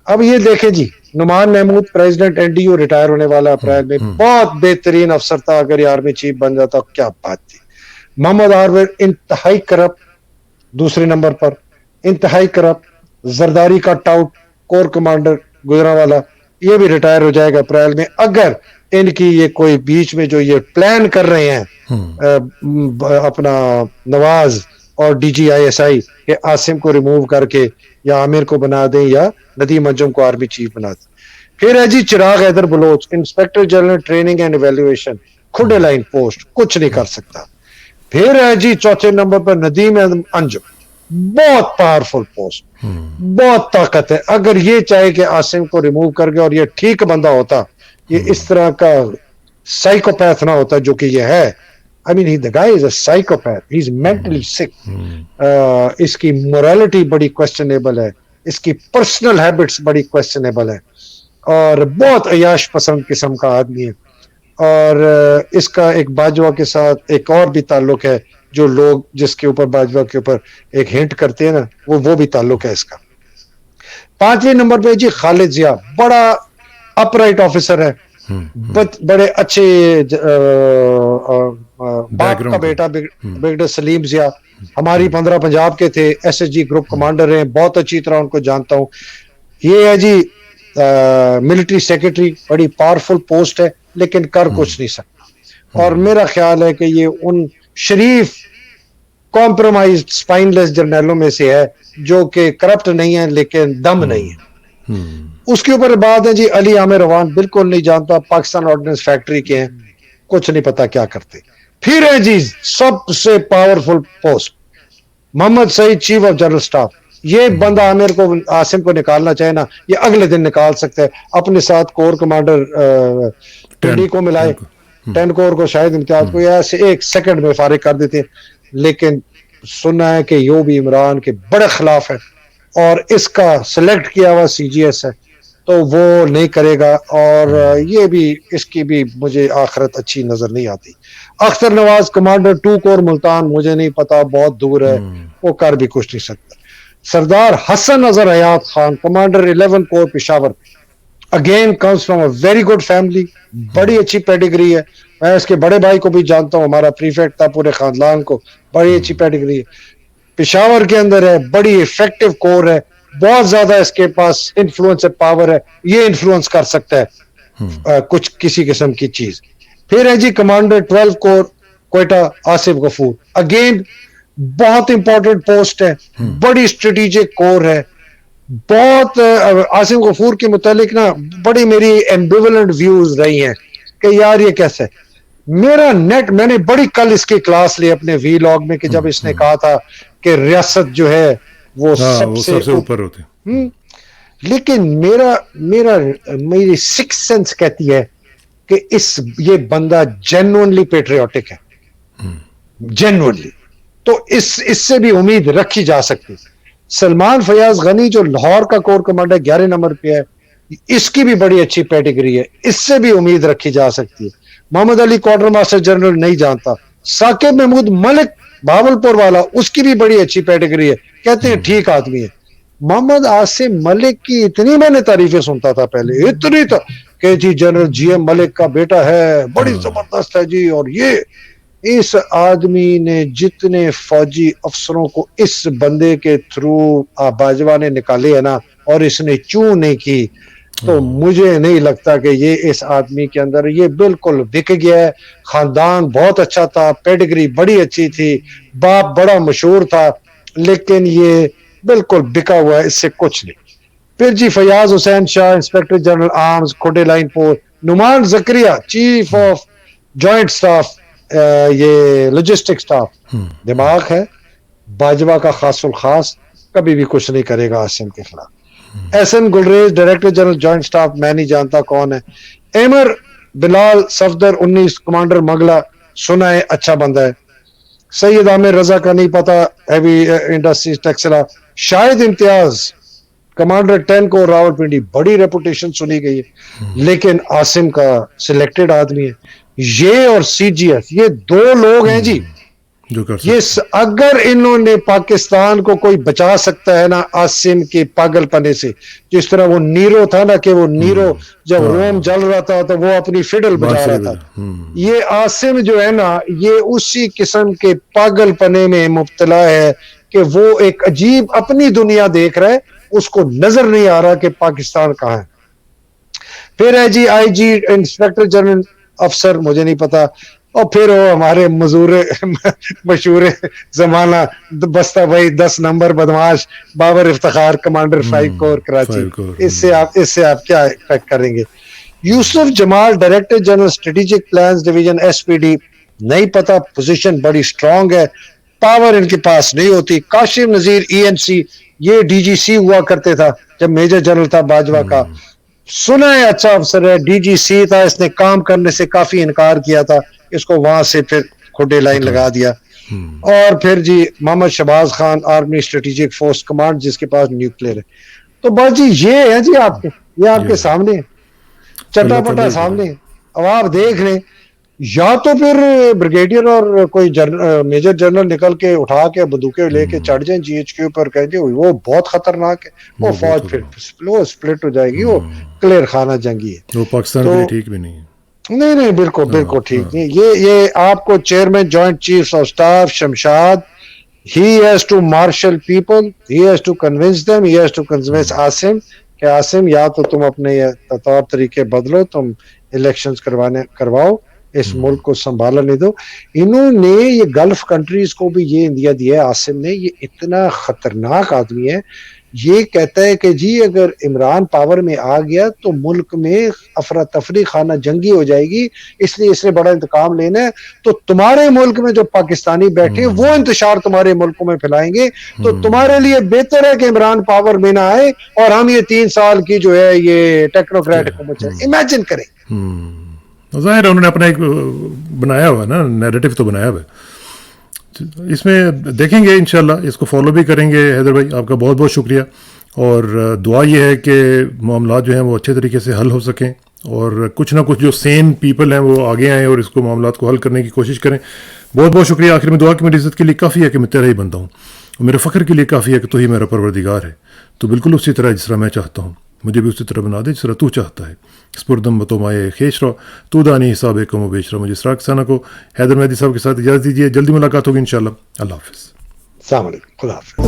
اب یہ دیکھیں جی، Nauman Mahmood president NDU retire ہونے والا اپریل میں، بہت بہترین افسر تھا، اگر یہ آرمی چیف بن جاتا کیا بات تھی. محمد عارف انتہائی کرپٹ دوسرے نمبر پر، انتہائی کرپٹ. زرداری کا ٹاؤٹ کور کمانڈر گجرانوالا، یہ بھی ریٹائر ہو جائے گا اپریل میں. اگر ان کی یہ کوئی بیچ میں جو یہ پلان کر رہے ہیں اپنا نواز اور DGISI کہ عاصم کو ریموو کر کے یا عامر کو بنا دیں یا ندیم انجم کو آرمی چیف بنا دیں. پھر ہے جی Chiragh Haider Baloch, inspector general training and evaluation, کھڈے لائن پوسٹ، کچھ نہیں کر سکتا. پھر ہے جی چوتھے نمبر پر ندیم انجم، بہت پاورفل پوسٹ، بہت طاقت ہے. اگر یہ چاہے کہ عاصم کو ریموو کر کے اور یہ ٹھیک بندہ ہوتا، یہ اس طرح کا سائیکوپیتھ نہ ہوتا جو کہ یہ ہے. I mean, the guy is a psychopath. He's mentally sick. اس کی morality بڑی questionable ہے، اس کی personal habits بڑی questionable ہے، اور بہت عیاش پسند قسم کا آدمی ہے. اور اس کا ایک باجوہ کے ساتھ ایک اور بھی تعلق ہے، جو لوگ جس کے اوپر باجوہ کے اوپر ایک ہنٹ کرتے ہیں نا، وہ بھی تعلق ہے اس کا. پانچویں نمبر پہ جی خالد ضیاء، بڑا اپرائٹ آفیسر ہے، بڑے اچھے باپ کا بیٹا بیٹا سلیم ضیاء، ہماری 15 پنجاب کے تھے، SSG گروپ کمانڈر ہیں، بہت اچھی طرح ان کو جانتا ہوں. یہ ہے جی ملٹری سیکرٹری، بڑی پاورفل پوسٹ ہے لیکن کر کچھ نہیں سکتا. اور میرا خیال ہے کہ یہ ان شریف کمپرومائز سپائن لیس جرنیلوں میں سے ہے جو کہ کرپٹ نہیں ہے لیکن دم نہیں ہے. اس کے اوپر بات ہے جی علی عامر روان، بالکل نہیں جانتا، پاکستان آرڈننس فیکٹری کے ہیں، کچھ نہیں پتا کیا کرتے. پھر ہے جی سب سے powerful post Muhammad Saeed, chief of general staff. یہ بندہ عامر کو عاصم کو نکالنا چاہے نا، یہ اگلے دن نکال سکتا ہے. اپنے ساتھ کور کمانڈر ٹنڈی کو ملائے، 10 کور کو، شاہد امتیاز کو، ایسے 1 سیکنڈ میں فارغ کر دیتے. لیکن سننا ہے کہ یہ بھی عمران کے بڑے خلاف ہے اور اس کا سلیکٹ کیا ہوا CGS ہے، تو وہ نہیں کرے گا. اور یہ بھی اس کی بھی مجھے آخرت اچھی نظر نہیں آتی. اختر نواز کمانڈر 2 کور ملتان، مجھے نہیں پتا، بہت دور ہے، وہ کر بھی کچھ نہیں سکتا. سردار Hasan Azhar Hayat Khan commander 11 corps Peshawar, again comes from a very good family, بڑی اچھی پیڈیگری ہے. میں اس کے بڑے بھائی کو بھی جانتا ہوں، ہمارا پریفیکٹ تھا، پورے خاندان کو، بڑی اچھی پیڈیگری ہے. پشاور کے اندر ہے، بڑی افیکٹو کور ہے، بہت زیادہ اس کے پاس انفلوئنس پاور ہے، یہ انفلوئنس کر سکتا ہے کچھ کسی قسم کی چیز. پھر ہے جی کمانڈر 12 کور کوئٹہ آصف غفور، اگین بہت امپورٹنٹ پوسٹ ہے، بڑی اسٹریٹجک کور ہے. بہت آصف غفور کے متعلق نا بڑی میری ایمبیولنٹ ویوز رہی ہیں کہ یار یہ کیسے. میرا نیٹ، میں نے بڑی کل اس کی کلاس لی اپنے وی لاگ میں کہ جب اس نے کہا تھا کہ ریاست جو ہے وہ سب سے اوپر ہوتے، لیکن میری سکس سینس کہتی ہے کہ یہ بندہ جینوئنلی پیٹریوٹک ہے، جینوئنلی. تو اس سے بھی امید رکھی جا سکتی. سلمان فیاض غنی جو لاہور کا کور کمانڈر 11 نمبر پہ ہے، اس کی بھی بڑی اچھی پیڈیگری ہے، اس سے بھی امید رکھی جا سکتی ہے. محمد علی کوارٹر ماسٹر جنرل نہیں جانتا. ثاقب محمود ملک بھاولپور والا، اس کی بھی بڑی اچھی پیڈیگری ہے، کہتے ہیں ٹھیک آدمی ہے. محمد عاصم ملک کی اتنی میں نے تعریفیں سنتا تھا پہلے، اتنی کہ جی جنرل GM ملک کا بیٹا ہے، بڑی زبردست ہے جی. اور یہ اس آدمی نے جتنے فوجی افسروں کو اس بندے کے تھرو باجوہ نے نکالے ہیں نا، اور اس نے چوں نہیں کی، تو مجھے نہیں لگتا کہ یہ اس آدمی کے اندر، یہ بالکل بک گیا ہے. خاندان بہت اچھا تھا، پیڈگری بڑی اچھی تھی، باپ بڑا مشہور تھا، لیکن یہ بالکل بکا ہوا ہے، اس سے کچھ نہیں. پھر جی Fayyaz Hussain Shah inspector general arms کھڈے line post. Nauman Zakaria chief of joint staff, یہ لاجسٹک سٹاف، دماغ ہے، باجوہ کا خاص الخاص، کبھی بھی کچھ نہیں کرے گا عاصم کے خلاف. Ahsan Gulrez director general joint staff, میں نہیں جانتا کون ہے. ایمر بلال صفدر 19 کمانڈر مغلا، سنا ہے اچھا بندہ ہے. سید عامر رضا کا نہیں پتا، ہیوی انڈسٹریز ٹیکسلا. شاہد امتیاز کمانڈر 10 کو راولپنڈی، بڑی ریپوٹیشن سنی گئی ہے لیکن عاصم کا سلیکٹڈ آدمی ہے. یہ اور CGS، یہ 2 لوگ ہیں جی جو کر سکتے یہ اگر انہوں نے پاکستان کو کوئی بچا سکتا ہے نا عاصم کے پاگل پنے سے، جس طرح وہ نیرو تھا نا کہ وہ نیرو جب روم جل رہا تھا تو وہ اپنی فڈل بجا رہا تھا، یہ عاصم جو ہے نا یہ اسی قسم کے پاگل پنے میں مبتلا ہے کہ وہ ایک عجیب اپنی دنیا دیکھ رہا ہے، اس کو نظر نہیں آ رہا کہ پاکستان کہاں ہے۔ پھر ہے جی آئی جی انسپیکٹر جنرل افسر، مجھے نہیں پتا، اور پھر وہ ہمارے مشہور زمانہ بستہ بھائی 10 نمبر بدماش بابر افتخار کمانڈر 5 کور کراچی، اس سے آپ کیا ایکسپیکٹ کریں گے؟ Yousuf Jamal director general strategic plans division S P D, نہیں پتا، پوزیشن بڑی سٹرونگ ہے، پاور ان کے پاس نہیں ہوتی۔ کاشم نذیر ای این سی، یہ ڈی جی سی ہوا کرتے تھا جب میجر جنرل تھا باجوہ کا، سنا ہے اچھا افسر ہے، ڈی جی سی تھا، اس نے کام کرنے سے کافی انکار کیا تھا، اس کو وہاں سے پھر کھڈے لائن لگا دیا۔ اور پھر جی Muhammad Shahbaz Khan army strategic force command, جس کے پاس نیوکلیر ہے۔ تو بس جی یہ ہے جی آپ کے، یہ آپ کے سامنے ہے، چٹا پٹا سامنے ہے، اب آپ دیکھ لیں، یا تو پھر بریگیڈیئر اور کوئی میجر جنرل نکل کے اٹھا کے بندوقیں لے کے چڑھ جائیں جی ایچ کیو پر، کہیں گے وہ بہت خطرناک ہے، وہ فوج پھر وہ سپلٹ ہو جائے گی، وہ کلیئر خانہ جنگی ہے، وہ پاکستان کے لیے ٹھیک بھی نہیں ہے۔ نہیں بالکل ٹھیک نہیں۔ یہ آپ کو chairman joint chiefs of staff Shamshad, he has to marshal people, he has to convince them, he has to convince Asim کہ عاصم یا تو تم اپنے طور طریقے بدلو، تم الیکشنز کرواؤ، اس ملک کو سنبھالنے دو۔ انہوں نے یہ گلف کنٹریز کو بھی یہ اندیا دیا ہے عاصم نے، یہ اتنا خطرناک آدمی ہے، یہ کہتا ہے کہ جی اگر عمران پاور میں آ گیا تو ملک میں افراتفری خانہ جنگی ہو جائے گی، اس لیے اس نے بڑا انتقام لینا ہے، تو تمہارے ملک میں جو پاکستانی بیٹھے وہ انتشار تمہارے ملکوں میں پھیلائیں گے، تو تمہارے لیے بہتر ہے کہ عمران پاور میں نہ آئے اور ہم یہ 3 سال کی جو ہے یہ ٹیکنوکریٹ حکومت چلے۔ امیجن کریں، ظاہر ہے انہوں نے اپنا ایک بنایا ہوا ہے نا، نیریٹو تو بنایا ہوا ہے، اس میں دیکھیں گے انشاءاللہ، اس کو فالو بھی کریں گے۔ حیدر بھائی آپ کا بہت بہت شکریہ، اور دعا یہ ہے کہ معاملات جو ہیں وہ اچھے طریقے سے حل ہو سکیں، اور کچھ نہ کچھ جو سین پیپل ہیں وہ آگے آئیں اور اس کو معاملات کو حل کرنے کی کوشش کریں۔ بہت بہت شکریہ۔ آخر میں دعا کہ میری عزت کے لیے کافی ہے کہ میں تیرا ہی بندہ ہوں، اور میرے فخر کے لیے کافی ہے کہ تو ہی میرا پروردگار ہے، تو بالکل اسی طرح جس طرح میں چاہتا ہوں مجھے بھی اسی طرح بنا دے جس طرح تو چاہتا ہے۔ سپردم بتو مائے خیش رو، تو دانی حساب کم و بیش رو۔ مجھے اسراق کسانہ کو حیدر مہدی صاحب کے ساتھ اجازت دیجیے، جلدی ملاقات ہوگی انشاءاللہ۔ اللہ حافظ۔ السلام علیکم، خدا حافظ۔